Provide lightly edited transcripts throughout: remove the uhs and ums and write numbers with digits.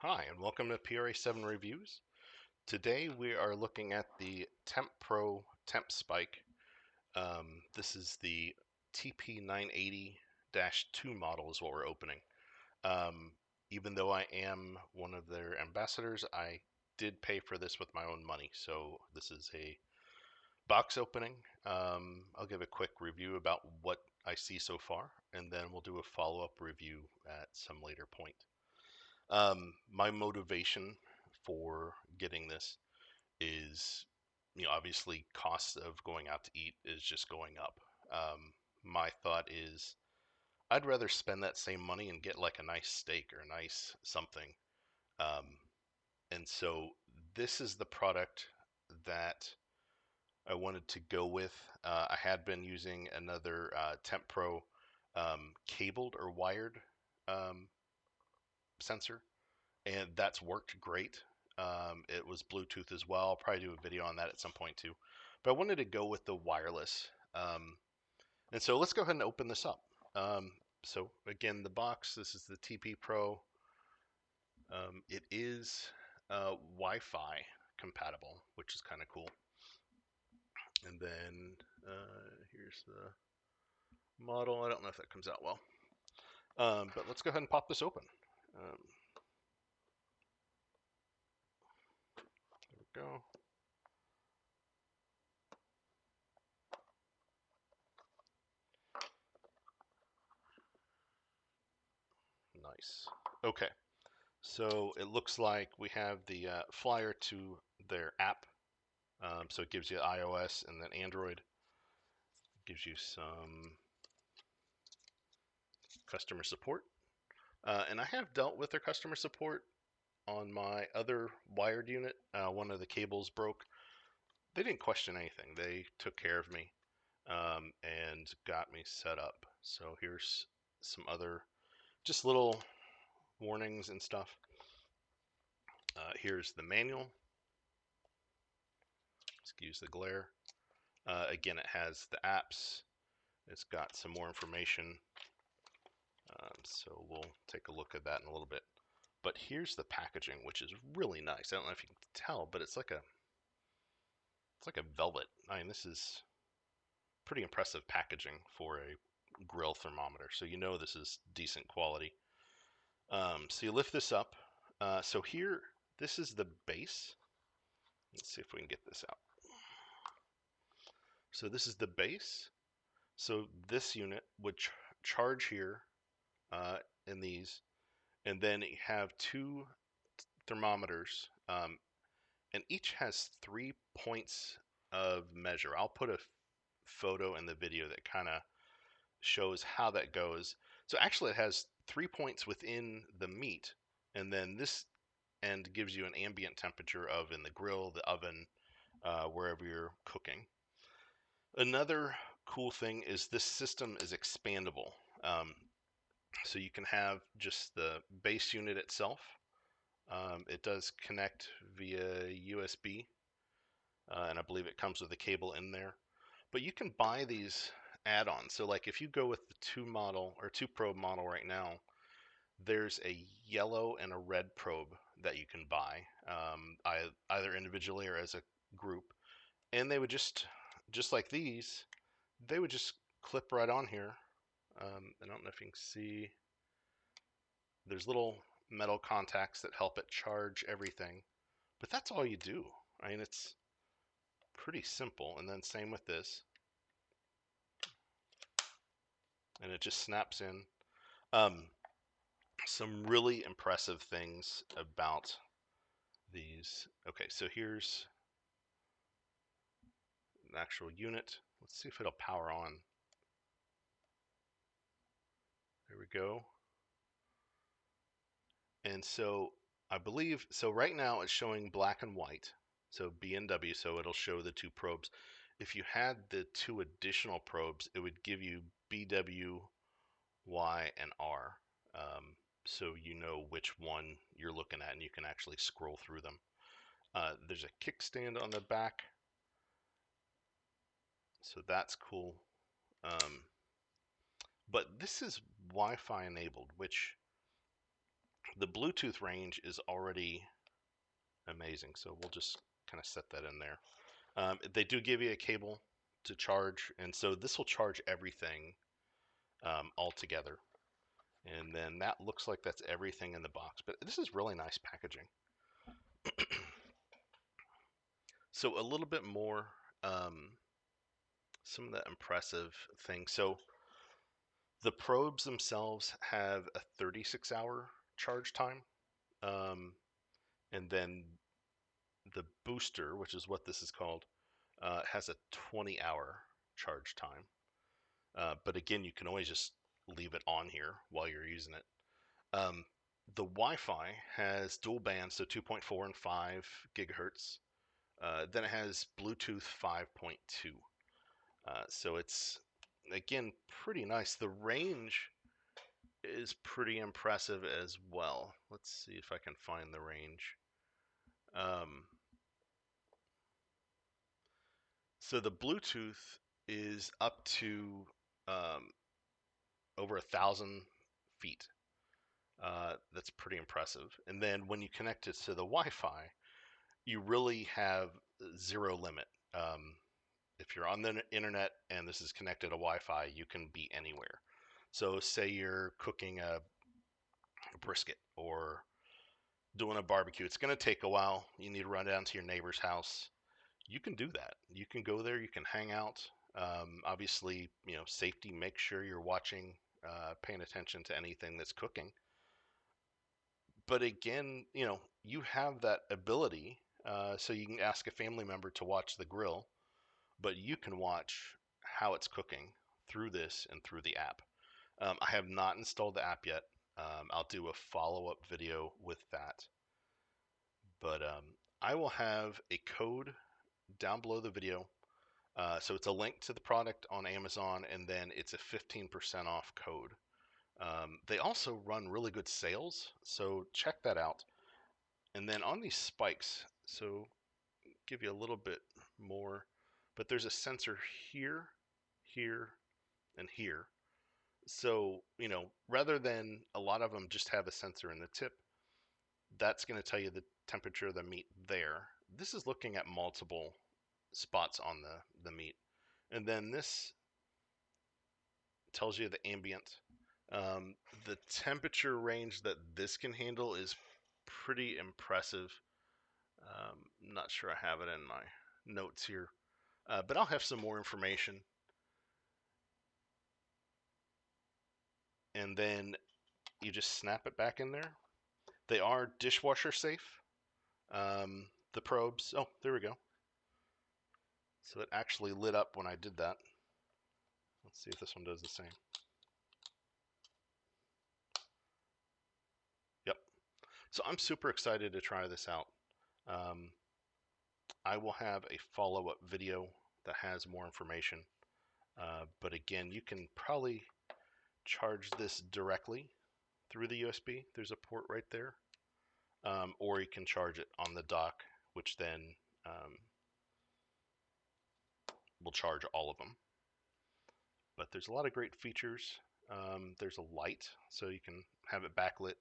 Hi, and welcome to PRA7 Reviews. Today we are looking at the TempPro TempSpike. This is the TP980-2 model is what we're opening. Um, Even though I am one of their ambassadors, I did pay for this with my own money. So this is a box opening. I'll give a quick review about what I see so far, and then we'll do a follow-up review at some later point. My motivation for getting this is, obviously costs of going out to eat is just going up. My thought is I'd rather spend that same money and get like a nice steak or a nice something. Um, and so this is the product that I wanted to go with. I had been using another TempPro cabled or wired um, sensor, and that's worked great. It was Bluetooth as well. I'll probably do a video on that at some point too. But I wanted to go with the wireless. And so let's go ahead and open this up. So again, the box, this is the TP Pro. It is Wi-Fi compatible, which is kind of cool. And then here's the model. I don't know if that comes out well. But let's go ahead and pop this open. Um, there we go. Nice. Okay. So it looks like we have the flyer to their app. So it gives you iOS and then Android. It gives you some customer support. And I have dealt with their customer support on my other wired unit. One of the cables broke. They didn't question anything. They took care of me and got me set up. So here's some other just little warnings and stuff. Here's the manual. Excuse the glare. Again, it has the apps. It's got some more information. So we'll take a look at that in a little bit. But here's the packaging, which is really nice. I don't know if you can tell, but it's like a velvet. I mean, this is pretty impressive packaging for a grill thermometer. So you know this is decent quality. So you lift this up. So here, this is the base. Let's see if we can get this out. So this is the base. So this unit would charge here uh, in these, and then you have two thermometers, and each has 3 points of measure. I'll put a photo in the video that kind of shows how that goes. So actually, it has 3 points within the meat, and then this end gives you an ambient temperature of in the grill, the oven, wherever you're cooking. Another cool thing is this system is expandable. Um, so you can have just the base unit itself. It does connect via USB, and I believe it comes with a cable in there. But you can buy these add-ons. So like if you go with the 2 model or 2 probe model right now, there's a yellow and a red probe that you can buy, either individually or as a group. And they would just like these, they would just clip right on here. I don't know if you can see. There's little metal contacts that help it charge everything. But that's all you do. I mean, it's pretty simple. And then same with this. And it just snaps in. Um, some really impressive things about these. Okay, so here's an actual unit. Let's see if it'll power on. There we go. And so I believe, so right now it's showing black and white. So B and W, so it'll show the 2 probes. If you had the 2 additional probes, it would give you BW, Y, and R. So you know which one you're looking at and you can actually scroll through them. There's a kickstand on the back, so that's cool. But this is Wi-Fi enabled, which The Bluetooth range is already amazing, so we'll just kind of set that in there. They do give you a cable to charge, and so this will charge everything all together. And then that looks like that's everything in the box, but this is really nice packaging. So a little bit more, some of the impressive things. So the probes themselves have a 36-hour charge time, um, and then the booster, which is what this is called, has a 20-hour charge time. But again, you can always just leave it on here while you're using it. The Wi-Fi has dual bands, so 2.4 and 5 gigahertz. Then it has Bluetooth 5.2. So it's, again, pretty nice. The range is pretty impressive as well. Let's see if I can find the range. So the Bluetooth is up to um, over 1,000 feet. That's pretty impressive. And then when you connect it to the Wi-Fi, you really have zero limit. If you're on the internet and this is connected to Wi-Fi, you can be anywhere. So say you're cooking a brisket or doing a barbecue. It's going to take a while. You need to run down to your neighbor's house. You can do that. You can go there. You can hang out. Obviously, safety. Make sure you're watching, paying attention to anything that's cooking. But again, you have that ability. So you can ask a family member to watch the grill, but you can watch how it's cooking through this and through the app. I have not installed the app yet. I'll do a follow-up video with that. But I will have a code down below the video. So it's a link to the product on Amazon, and then it's a 15% off code. They also run really good sales, so check that out. And then on these spikes, so give you a little bit more, but there's a sensor here, here, and here. So, rather than a lot of them just have a sensor in the tip, that's going to tell you the temperature of the meat there. This is looking at multiple spots on the meat. And then this tells you the ambient. Um, the temperature range that this can handle is pretty impressive. Not sure I have it in my notes here, but I'll have some more information. And then you just snap it back in there. They are dishwasher safe. The probes, oh, there we go. So it actually lit up when I did that. Let's see if this one does the same. Yep. So I'm super excited to try this out. Um, I will have a follow-up video that has more information. But again, you can probably charge this directly through the USB. There's a port right there. Or you can charge it on the dock, which then will charge all of them. But there's a lot of great features. There's a light, so you can have it backlit.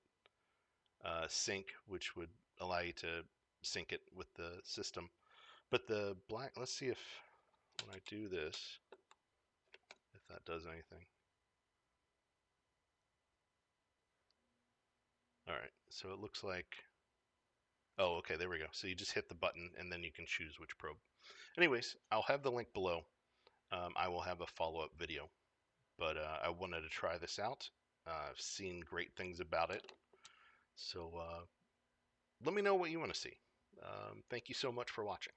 Sync, which would allow you to sync it with the system. But the black, let's see if when I do this, if that does anything. All right, so it looks like, oh, okay, there we go. So you just hit the button and then you can choose which probe. Anyways, I'll have the link below. I will have a follow-up video, but I wanted to try this out. I've seen great things about it. So let me know what you want to see. Thank you so much for watching.